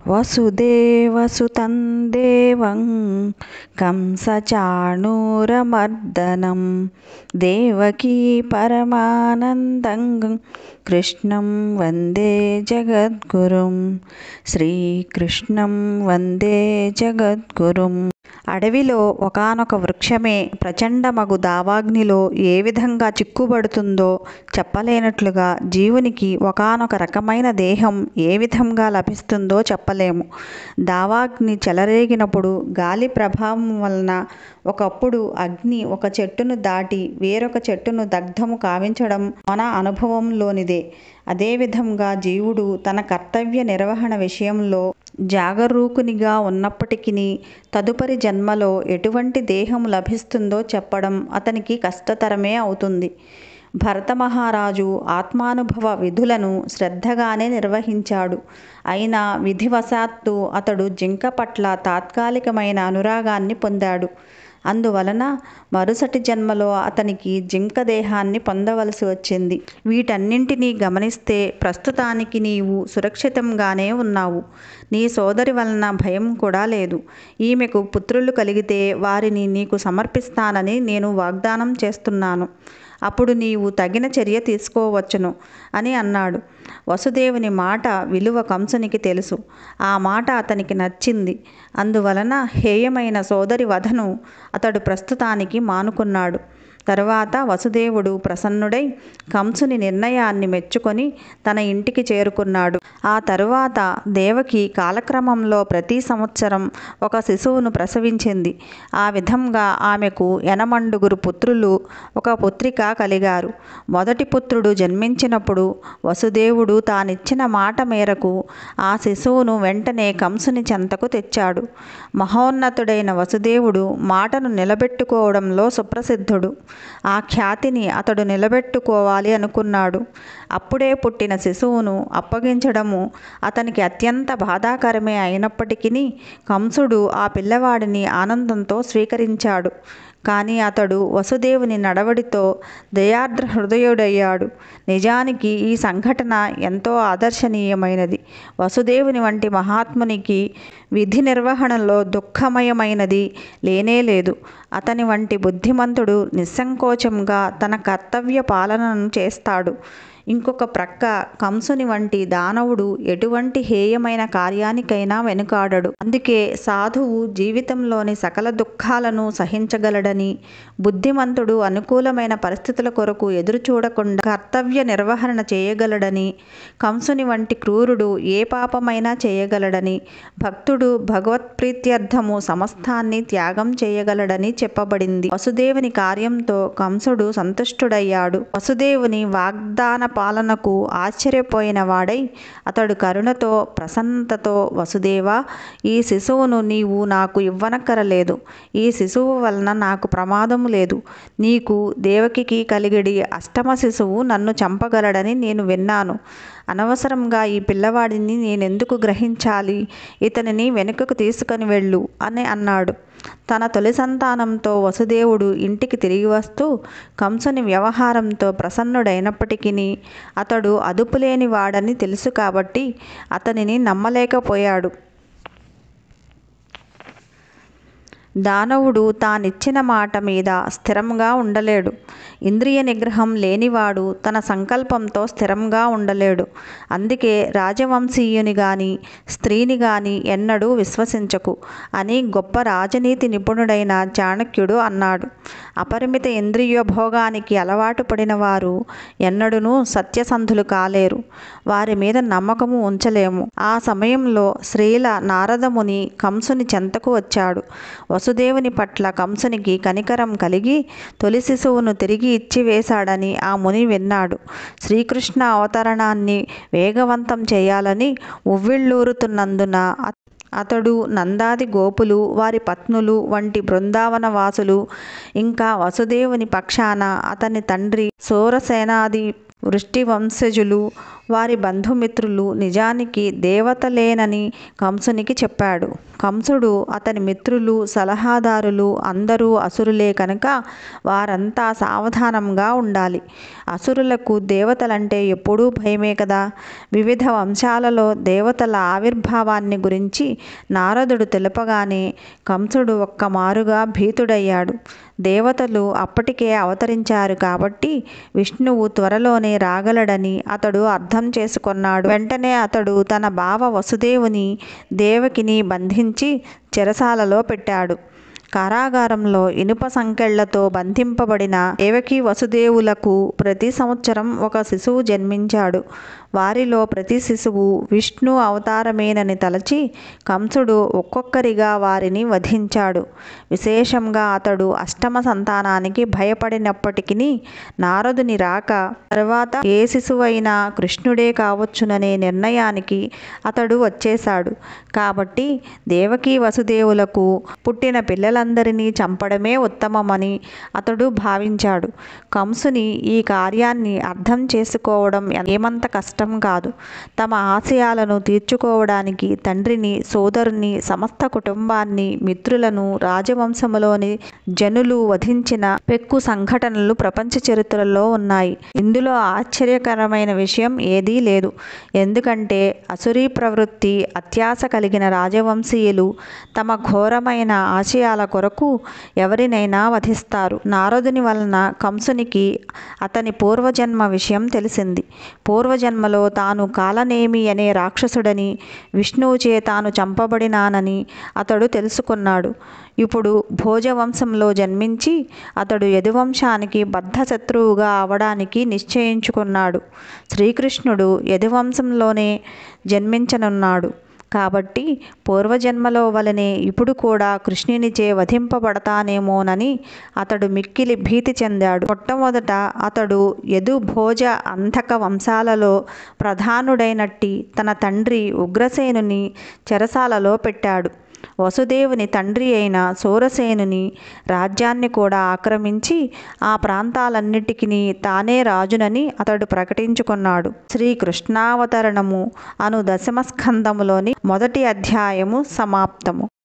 వసుదేవసుతం దేవం కంసచాణూరమర్దనం దేవకీ పరమానందం కృష్ణం వందే జగద్గురుం. శ్రీకృష్ణం వందే జగద్గురుం. అడవిలో ఒకానొక వృక్షమే ప్రచండమగు దావాగ్నిలో ఏ విధంగా చిక్కుబడుతుందో చెప్పలేనట్లుగా జీవునికి ఒకానొక రకమైన దేహం ఏ విధంగా లభిస్తుందో చెప్పలేము. దావాగ్ని చెలరేగినప్పుడు గాలి ప్రభావం వలన ఒకప్పుడు అగ్ని ఒక చెట్టును దాటి వేరొక చెట్టును దగ్ధము కావించడం మన అనుభవంలోనిదే. అదేవిధంగా జీవుడు తన కర్తవ్య నిర్వహణ విషయంలో జాగరూకునిగా ఉన్నప్పటికీ తదుపరి జన్మలో ఎటువంటి దేహం లభిస్తుందో చెప్పడం అతనికి కష్టతరమే అవుతుంది. భరతమహారాజు ఆత్మానుభవ విధులను శ్రద్ధగానే నిర్వహించాడు. అయినా విధివశాత్తు అతడు జింక పట్ల తాత్కాలికమైన అనురాగాన్ని పొందాడు. అందువలన మరుసటి జన్మలో అతనికి జింక దేహాన్ని పొందవలసి వచ్చింది. వీటన్నింటినీ గమనిస్తే ప్రస్తుతానికి నీవు సురక్షితంగానే ఉన్నావు. నీ సోదరి వలన భయం కూడా లేదు. ఈమెకు పుత్రులు కలిగితే వారిని నీకు సమర్పిస్తానని నేను వాగ్దానం చేస్తున్నాను. అప్పుడు నీవు తగిన చర్య తీసుకోవచ్చును అని అన్నాడు. వసుదేవుని మాట విలువ కంసునికి తెలుసు. ఆ మాట అతనికి నచ్చింది. అందువలన హేయమైన సోదరి వధను అతడు ప్రస్తుతానికి మానుకున్నాడు. తరువాత వసుదేవుడు ప్రసన్నుడై కంసుని నిర్ణయాన్ని మెచ్చుకొని తన ఇంటికి చేరుకున్నాడు. ఆ తరువాత దేవకి కాలక్రమంలో ప్రతి సంవత్సరం ఒక శిశువును ప్రసవించింది. ఆ విధంగా ఆమెకు 8 పుత్రులు, ఒక పుత్రిక కలిగారు. మొదటి పుత్రుడు జన్మించినప్పుడు వసుదేవుడు తానిచ్చిన మాట మేరకు ఆ శిశువును వెంటనే కంసుని చెంతకు తెచ్చాడు. మహోన్నతుడైన వసుదేవుడు మాటను నిలబెట్టుకోవడంలో సుప్రసిద్ధుడు. ఆ ఖ్యాతిని అతడు నిలబెట్టుకోవాలి అనుకున్నాడు. అప్పుడే పుట్టిన శిశువును అప్పగించడము అతనికి అత్యంత బాధాకరమే అయినప్పటికీ కంసుడు ఆ పిల్లవాడిని ఆనందంతో స్వీకరించాడు. కానీ అతడు వసుదేవుని నడవడితో దయార్ద్ర హృదయుడయ్యాడు. నిజానికి ఈ సంఘటన ఎంతో ఆదర్శనీయమైనది. వసుదేవుని వంటి మహాత్మునికి విధి నిర్వహణలో దుఃఖమయమైనది లేనేలేదు. అతని వంటి బుద్ధిమంతుడు నిస్సంకోచంగా తన కర్తవ్య పాలనను చేస్తాడు. ఇంకొక ప్రక్క కంసుని వంటి దానవుడు ఎటువంటి హేయమైన కార్యానికైనా వెనుకాడడు. అందుకే సాధువు జీవితంలోని సకల దుఃఖాలను సహించగలడని, బుద్ధిమంతుడు అనుకూలమైన పరిస్థితుల కొరకు ఎదురు చూడకుండా కర్తవ్య నిర్వహణ చేయగలడని, కంసుని వంటి క్రూరుడు ఏ పాపమైనా చేయగలడని, భక్తుడు భగవత్ప్రీత్యర్థము సమస్తాన్ని త్యాగం చేయగలడని చెప్పబడింది. వసుదేవుని కార్యంతో కంసుడు సంతుష్టుడయ్యాడు. వసుదేవుని వాగ్దాన పాలనకు ఆశ్చర్యపోయిన వాడై అతడు కరుణతో ప్రసన్నతతో, వసుదేవా, ఈ శిశువును నీవు నాకు ఇవ్వనక్కరలేదు. ఈ శిశువు వలన నాకు ప్రమాదము లేదు. నీకు దేవకికి కలిగిడి 8వ శిశువు నన్ను చంపగలడని నేను విన్నాను. అనవసరంగా ఈ పిల్లవాడిని నేనెందుకు గ్రహించాలి? ఇతనిని వెనుకకు తీసుకొని వెళ్ళు అని అన్నాడు. తన తొలి సంతానంతో వసుదేవుడు ఇంటికి తిరిగి వస్తూ కంసుని వ్యవహారంతో ప్రసన్నుడైనప్పటికీ అతడు అదుపులేని వాడని తెలుసు కాబట్టి అతనిని నమ్మలేకపోయాడు. దానవుడు తానిచ్చిన మాట మీద స్థిరంగా ఉండలేడు. ఇంద్రియ నిగ్రహం లేనివాడు తన సంకల్పంతో స్థిరంగా ఉండలేడు. అందుకే రాజవంశీయుని గాని స్త్రీని గాని ఎన్నడూ విశ్వసించకు అని గొప్ప రాజనీతి నిపుణుడైన చాణక్యుడు అన్నాడు. అపరిమిత ఇంద్రియభోగానికి అలవాటు పడిన వారు ఎన్నడూనూ సత్యసంధులు కాలేరు. వారి మీద నమ్మకము ఉంచలేము. ఆ సమయంలో శ్రీల నారదముని కంసుని చెంతకు వచ్చాడు. వసుదేవుని పట్ల కంసునికి కనికరం కలిగి తొలి శిశువును తిరిగి ఇచ్చివేశాడని ఆ ముని విన్నాడు. శ్రీకృష్ణ అవతరణాన్ని వేగవంతం చేయాలని ఉవ్విళ్ళూరుతున్నందున అతడు నందాది గోపులు, వారి పత్నులు వంటి బృందావన వాసులు, ఇంకా వసుదేవుని పక్షాన అతని తండ్రి సోరసేనాది వృష్టివంశజులు, వారి బంధుమిత్రులు నిజానికి దేవతలేనని కంసునికి చెప్పాడు. కంసుడు అతని మిత్రులు, సలహాదారులు అందరూ అసురులే కనుక వారంతా సావధానంగా ఉండాలి. అసురులకు దేవతలంటే ఎప్పుడూ భయమే కదా. వివిధ వంశాలలో దేవతల ఆవిర్భావాన్ని గురించి నారదుడు తెలుపగానే కంసుడు ఒక్కమారుగా భీతుడయ్యాడు. దేవతలు అప్పటికే అవతరించారు కాబట్టి విష్ణువు త్వరలోనే రాగలడని అతడు అర్థం చేసుకొన్నాడు. వెంటనే అతడు తన బావ వసుదేవుని, దేవకిని బంధించి చెరసాలలో పెట్టాడు. కారాగారంలో ఇనుప సంకెళ్లతో బంధింపబడిన దేవకి వసుదేవులకు ప్రతి సంవత్సరం ఒక శిశువు జన్మించాడు. వారిలో ప్రతి శిశువు విష్ణు అవతారమేనని తలచి కంసుడు ఒక్కొక్కరిగా వారిని వధించాడు. విశేషంగా అతడు అష్టమ సంతానానికి భయపడినప్పటికీ నారదుని రాక తర్వాత ఏ శిశువైనా కృష్ణుడే కావచ్చుననే నిర్ణయానికి అతడు వచ్చేశాడు. కాబట్టి దేవకీ వసుదేవులకు పుట్టిన పిల్లలందరినీ చంపడమే ఉత్తమమని అతడు భావించాడు. కంసుని ఈ కార్యాన్ని అర్థం చేసుకోవడం ఏమంత కష్టం కాదు. తమ ఆశయాలను తీర్చుకోవడానికి తండ్రిని, సోదరుని, సమస్త కుటుంబాన్ని, మిత్రులను, రాజవంశములోని జనులు వధించిన పెక్కు సంఘటనలు ప్రపంచ చరిత్రలో ఉన్నాయి. ఇందులో ఆశ్చర్యకరమైన విషయం ఏదీ లేదు. ఎందుకంటే అసురీ ప్రవృత్తి, అత్యాశ కలిగిన రాజవంశీయులు తమ ఘోరమైన ఆశయాల కొరకు ఎవరినైనా వధిస్తారు. నారదుని వలన కంసునికి అతని పూర్వజన్మ విషయం తెలిసింది. పూర్వజన్మలో తాను కాలనేమి అనే రాక్షసుడని, విష్ణువుచే తాను చంపబడినానని అతడు తెలుసుకున్నాడు. ఇప్పుడు భోజవంశంలో జన్మించి అతడు యదువంశానికి బద్ధశత్రువుగా అవడానికి నిశ్చయించుకున్నాడు. శ్రీకృష్ణుడు యదువంశంలోనే జన్మించనున్నాడు. కాబట్టి పూర్వజన్మలో వలనే ఇప్పుడు కూడా కృష్ణునిచే వధింపబడతానేమోనని అతడు మిక్కిలి భీతి చెందాడు. మొట్టమొదట అతడు యదు, భోజ, అంధక వంశాలలో ప్రధానుడైనట్టి తన తండ్రి ఉగ్రసేనుని చెరసాలలో పెట్టాడు. వసుదేవుని తండ్రి అయిన సూరసేనుని రాజ్యాన్ని కూడా ఆక్రమించి ఆ ప్రాంతాలన్నిటికీ తానే రాజునని అతడు ప్రకటించుకున్నాడు. శ్రీకృష్ణావతరణము అను దశమ స్కందములోని మొదటి అధ్యాయము సమాప్తము.